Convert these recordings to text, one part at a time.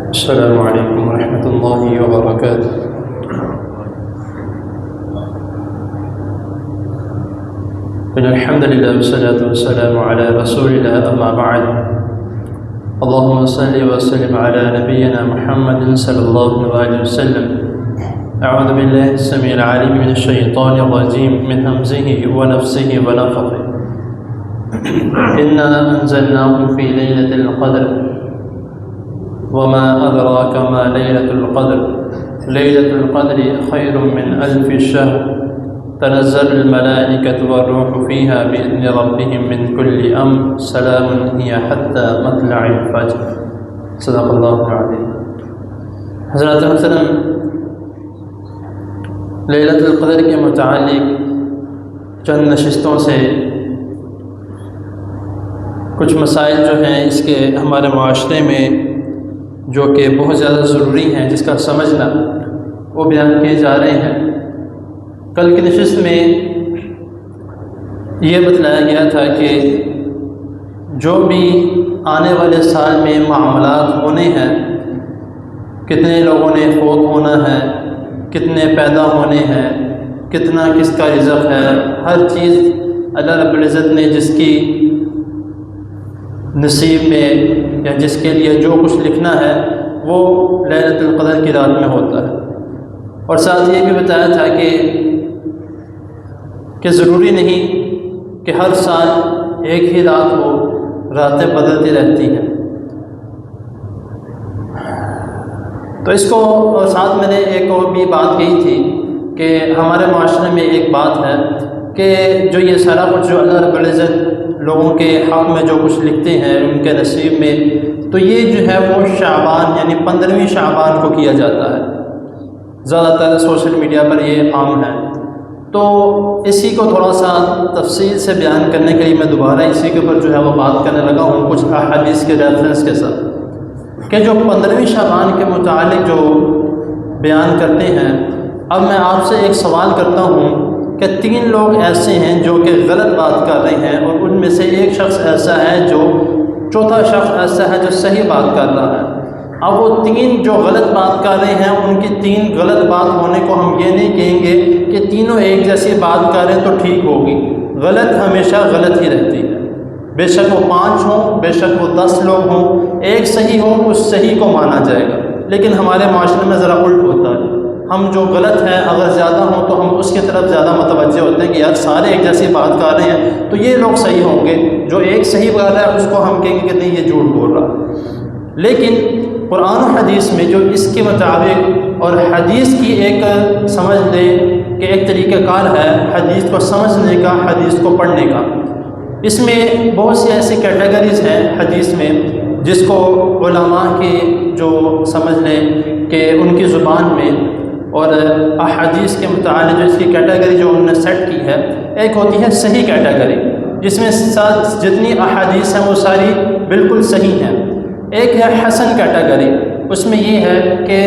السلام علیکم ورحمۃ اللہ وبرکاتہ۔ الحمد للہ والصلاة والسلام علی رسول اللہ، اما بعد، اللہم صل وسلم علی نبینا محمد صلی اللہ علیہ وسلم۔ اعوذ باللہ السمیع العلیم من الشیطان الرجیم من ہمزہ ونفسہ ونفخہ۔ انا انزلناہ فی لیلۃ القدر وما ادراک ما لیلۃ القدر لیلۃ القدر خیر من الف شہر تنزل الملائکۃ والروح فیہا بإذن ربہم من کل امر سلام ہی حتی مطلع الفجر۔ صدق اللہ العظیم۔ حضرات محترم، لیلۃ القدر کے متعلق چند نشستوں سے کچھ مسائل جو ہیں اس کے ہمارے معاشرے میں جو کہ بہت زیادہ ضروری ہیں، جس کا سمجھنا وہ بیان کیے جا رہے ہیں۔ کل کی نشست میں یہ بتلایا گیا تھا کہ جو بھی آنے والے سال میں معاملات ہونے ہیں، کتنے لوگوں نے فوت ہونا ہے، کتنے پیدا ہونے ہیں، کتنا کس کا رزق ہے، ہر چیز اللہ رب العزت نے جس کی نصیب میں یا جس کے لیے جو کچھ لکھنا ہے وہ لیلۃ القدر کی رات میں ہوتا ہے۔ اور ساتھ یہ بھی بتایا تھا کہ ضروری نہیں کہ ہر سال ایک ہی رات ہو، راتیں بدلتی رہتی ہیں۔ تو اس کو، اور ساتھ میں نے ایک اور بھی بات کہی تھی کہ ہمارے معاشرے میں ایک بات ہے کہ جو یہ سارا کچھ جو اللہ رب العزت لوگوں کے حق میں جو کچھ لکھتے ہیں ان کے نصیب میں، تو یہ جو ہے وہ شعبان یعنی 15ویں شعبان کو کیا جاتا ہے۔ زیادہ تر سوشل میڈیا پر یہ عام ہے۔ تو اسی کو تھوڑا سا تفصیل سے بیان کرنے کے لیے میں دوبارہ اسی کے اوپر جو ہے وہ بات کرنے لگا ہوں، کچھ احادیث کے ریفرنس کے ساتھ، کہ جو 15ویں شعبان کے متعلق جو بیان کرتے ہیں۔ اب میں آپ سے ایک سوال کرتا ہوں کہ 3 لوگ ایسے ہیں جو کہ غلط بات کر رہے ہیں، اور ان میں سے ایک شخص ایسا ہے جو، چوتھا شخص ایسا ہے جو صحیح بات کر رہا ہے۔ اب وہ 3 جو غلط بات کر رہے ہیں، ان کی 3 غلط بات ہونے کو ہم یہ نہیں کہیں گے کہ تینوں ایک جیسی بات کر رہے ہیں تو ٹھیک ہوگی۔ غلط ہمیشہ غلط ہی رہتی ہے، بے شک وہ 5 ہوں، بے شک وہ 10 لوگ ہوں، ایک صحیح ہو اس صحیح کو مانا جائے گا۔ لیکن ہمارے معاشرے میں ذرا الٹ ہوتا ہے، ہم جو غلط ہے اگر زیادہ ہوں تو ہم اس کی طرف زیادہ متوجہ ہوتے ہیں کہ یار سارے ایک جیسی بات کر رہے ہیں تو یہ لوگ صحیح ہوں گے، جو ایک صحیح بات ہے اس کو ہم کہیں گے کہ نہیں یہ جھوٹ بول رہا۔ لیکن قرآن و حدیث میں جو اس کے مطابق، اور حدیث کی ایک سمجھ لیں کہ ایک طریقہ کار ہے حدیث کو سمجھنے کا، حدیث کو پڑھنے کا۔ اس میں بہت سی ایسی کیٹیگریز ہیں حدیث میں جس کو علماء کی جو سمجھ لیں کہ ان کی زبان میں، اور احادیث کے متعلق جو اس کی کیٹیگری جو انہوں نے سیٹ کی ہے، ایک ہوتی ہے صحیح کیٹیگری جس میں جتنی احادیث ہیں وہ ساری بالکل صحیح ہیں۔ ایک ہے حسن کیٹیگری، اس میں یہ ہے کہ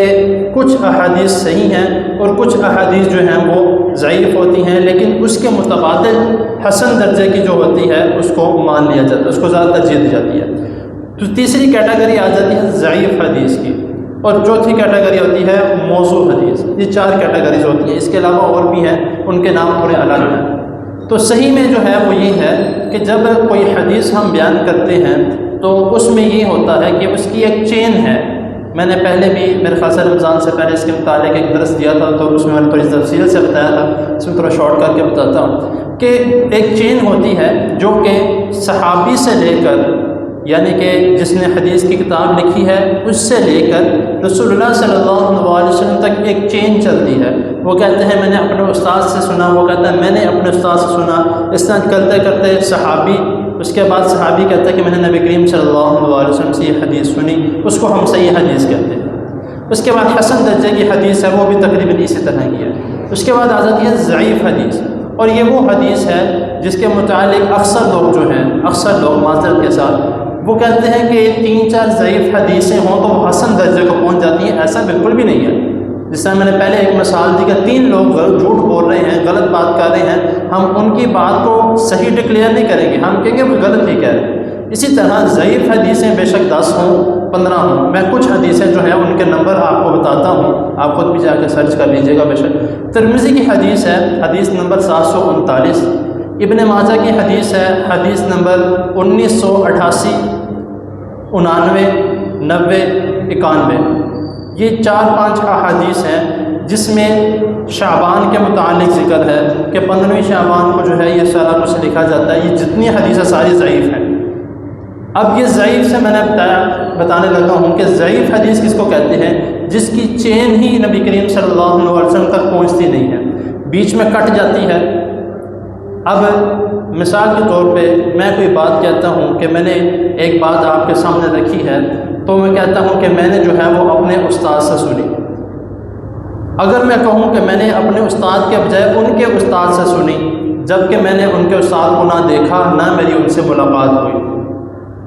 کچھ احادیث صحیح ہیں اور کچھ احادیث جو ہیں وہ ضعیف ہوتی ہیں، لیکن اس کے متبادل حسن درجے کی جو ہوتی ہے اس کو مان لیا جاتا ہے، اس کو زیادہ ترجیح دی جاتی ہے۔ تو تیسری کیٹیگری آ جاتی ہے ضعیف حدیث کی، اور چوتھی کیٹیگری ہوتی ہے موضوع حدیث۔ یہ 4 کیٹیگریز ہوتی ہیں، اس کے علاوہ اور بھی ہیں، ان کے نام تھوڑے الگ ہیں۔ تو صحیح میں جو ہے وہ یہ ہے کہ جب کوئی حدیث ہم بیان کرتے ہیں تو اس میں یہ ہوتا ہے کہ اس کی ایک چین ہے۔ میں نے پہلے بھی میرے خاص رمضان سے پہلے اس کے متعلق ایک درس دیا تھا، تو اس میں نے تھوڑی تفصیل سے بتایا تھا، اس میں تھوڑا شارٹ کر کے بتاتا ہوں کہ ایک چین ہوتی ہے جو کہ صحابی سے لے کر، یعنی کہ جس نے حدیث کی کتاب لکھی ہے اس سے لے کر رسول اللہ صلی اللہ علیہ وسلم تک ایک چین چلتی ہے۔ وہ کہتے ہیں میں نے اپنے استاد سے سنا، وہ کہتا ہے میں نے اپنے استاد سے سنا، اس طرح کرتے کرتے صحابی، اس کے بعد صحابی کہتا ہے کہ میں نے نبی کریم صلی اللہ علیہ وسلم سے یہ حدیث سنی، اس کو ہم صحیح حدیث کہتے ہیں۔ اس کے بعد حسن درجے کی حدیث ہے، وہ بھی تقریباً اسی طرح کی ہے۔ اس کے بعد آ جاتی ہے ضعیف حدیث، اور یہ وہ حدیث ہے جس کے متعلق اکثر لوگ جو ہیں، اکثر لوگ معذرت کے ساتھ وہ کہتے ہیں کہ 3-4 ضعیف حدیثیں ہوں تو وہ حسن درجے کو پہنچ جاتی ہیں۔ ایسا بالکل بھی نہیں ہے۔ جس طرح میں نے پہلے ایک مثال دی کہ 3 لوگ جھوٹ بول رہے ہیں، غلط بات کر رہے ہیں، ہم ان کی بات کو صحیح ڈکلیئر نہیں کریں گے، ہم کہیں گے وہ غلط ہی کہہ رہے ہیں۔ اسی طرح ضعیف حدیثیں بے شک 10 ہوں، 15 ہوں۔ میں کچھ حدیثیں جو ہیں ان کے نمبر آپ کو بتاتا ہوں، آپ خود بھی جا کے سرچ کر لیجیے گا بے شک۔ ترمذی کی حدیث ہے، حدیث نمبر 739۔ ابن ماجہ کی حدیث ہے، حدیث نمبر 1988، 99، 90، 91۔ یہ 4-5 احادیث ہیں جس میں شعبان کے متعلق ذکر ہے کہ 15ویں شعبان کو جو ہے یہ سارا کچھ لکھا جاتا ہے۔ یہ جتنی حدیثیں ساری ضعیف ہیں۔ اب یہ ضعیف سے میں نے بتانے لگا ہوں کہ ضعیف حدیث کس کو کہتے ہیں؟ جس کی چین ہی نبی کریم صلی اللہ علیہ وسلم تک پہنچتی نہیں ہے، بیچ میں کٹ جاتی ہے۔ اب مثال کے طور پہ میں کوئی بات کہتا ہوں کہ میں نے ایک بات آپ کے سامنے رکھی ہے، تو میں کہتا ہوں کہ میں نے جو ہے وہ اپنے استاد سے سنی۔ اگر میں کہوں کہ میں نے اپنے استاد کے بجائے ان کے استاد سے سنی، جبکہ میں نے ان کے استاد کو نہ دیکھا نہ میری ان سے ملاقات ہوئی،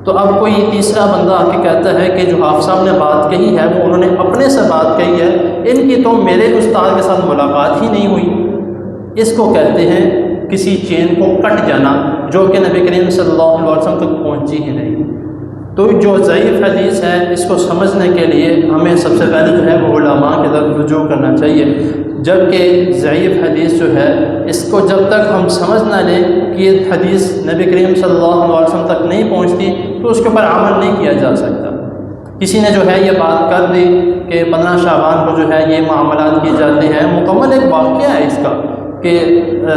تو اب کوئی تیسرا بندہ آ کے کہتا ہے کہ جو حافظ صاحب نے بات کہی ہے وہ انہوں نے اپنے سے بات کہی ہے، ان کی تو میرے استاد کے ساتھ ملاقات ہی نہیں ہوئی۔ اس کو کہتے ہیں کسی چین کو کٹ جانا، جو کہ نبی کریم صلی اللہ علیہ وسلم تک پہنچی ہی نہیں۔ تو جو ضعیف حدیث ہے اس کو سمجھنے کے لیے ہمیں سب سے پہلے جو ہے وہ علماء کی طرف رجوع کرنا چاہیے، جبکہ ضعیف حدیث جو ہے اس کو جب تک ہم سمجھ نہ لیں کہ یہ حدیث نبی کریم صلی اللہ علیہ وسلم تک نہیں پہنچتی تو اس کے اوپر عمل نہیں کیا جا سکتا۔ کسی نے جو ہے یہ بات کر دی کہ 15 شعبان کو جو ہے یہ معاملات کیے جاتے ہیں، مکمل ایک واقعہ ہے اس کا کہ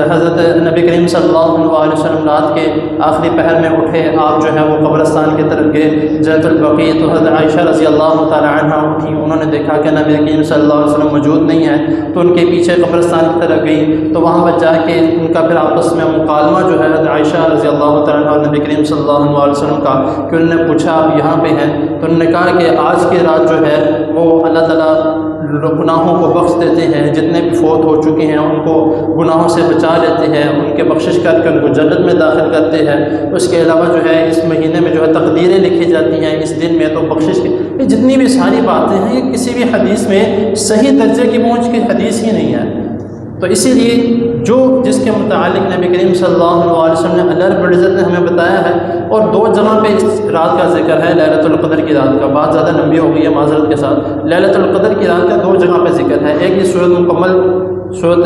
حضرت نبی کریم صلی اللہ علیہ وسلم رات کے آخری پہر میں اٹھے، آپ جو ہے وہ قبرستان کی طرف گئے جنت البقیع، تو حضرت عائشہ رضی اللہ تعالی عنہ اٹھی، انہوں نے دیکھا کہ نبی کریم صلی اللہ علیہ وسلم موجود نہیں ہے، تو ان کے پیچھے قبرستان کی طرف گئی، تو وہاں پر جا کے ان کا پھر آپس میں مکالمہ جو ہے حضرت عائشہ رضی اللہ تعالی عنہ اور نبی کریم صلی اللہ علیہ وسلم کا، کہ انہوں نے پوچھا آپ یہاں پہ ہیں، تو انہوں نے کہا کہ آج کی رات جو ہے وہ اللہ تعالیٰ گناہوں کو بخش دیتے ہیں، جتنے بھی فوت ہو چکے ہیں ان کو گناہوں سے بچا لیتے ہیں، ان کے بخشش کر کے ان کو جنت میں داخل کرتے ہیں۔ اس کے علاوہ جو ہے اس مہینے میں جو ہے تقدیریں لکھی جاتی ہیں، اس دن میں تو بخشش کی، یہ جتنی بھی ساری باتیں ہیں یہ کسی بھی حدیث میں صحیح درجے کی پہنچ کی حدیث ہی نہیں ہے۔ تو اسی لیے جو جس کے متعلق نبی کریم صلی اللہ علیہ وسلم نے اللہ رب العزت نے ہمیں بتایا ہے، اور 2 جگہ پہ اس رات کا ذکر ہے، لیلۃ القدر کی رات کا، بات زیادہ لمبی ہو گئی ہے معذرت کے ساتھ، لیلۃ القدر کی رات کا 2 جگہ پہ ذکر ہے، ایک یہ سورۃ مکمل سورۃ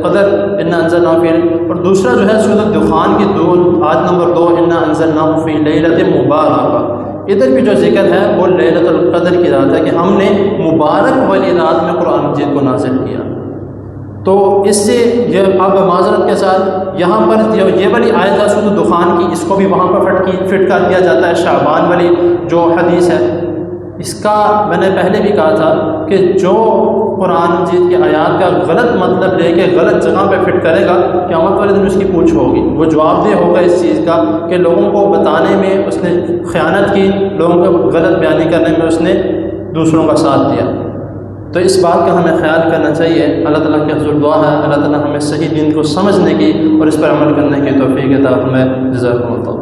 قدر انا انزلناہ فی، اور دوسرا جو ہے سورۃ دخان کی آیت نمبر 2 انا انزلناہ فی لیلۃ مبارکہ، ادھر بھی جو ذکر ہے وہ لیلۃ القدر کی رات ہے کہ ہم نے مبارک والی رات میں قرآن مجید کو نازل کیا۔ تو اس سے یہ اب معذرت کے ساتھ یہاں پر یہ والی آیت ہے سورۃ دخان کی، اس کو بھی وہاں پر فٹ کر دیا جاتا ہے شعبان والی جو حدیث ہے۔ اس کا میں نے پہلے بھی کہا تھا کہ جو قرآن مجید کی آیات کا غلط مطلب لے کے غلط جگہ پہ فٹ کرے گا، قیامت والے دن اس کی پوچھ ہوگی، وہ جواب دہ ہوگا اس چیز کا کہ لوگوں کو بتانے میں اس نے خیانت کی، لوگوں کو غلط بیانی کرنے میں اس نے دوسروں کا ساتھ دیا۔ تو اس بات کا ہمیں خیال کرنا چاہیے۔ اللہ تعالیٰ کے حضور دعا ہے اللہ تعالیٰ ہمیں صحیح دین کو سمجھنے کی اور اس پر عمل کرنے کی توفیق عطا فرمائے۔ جزاکم اللہ۔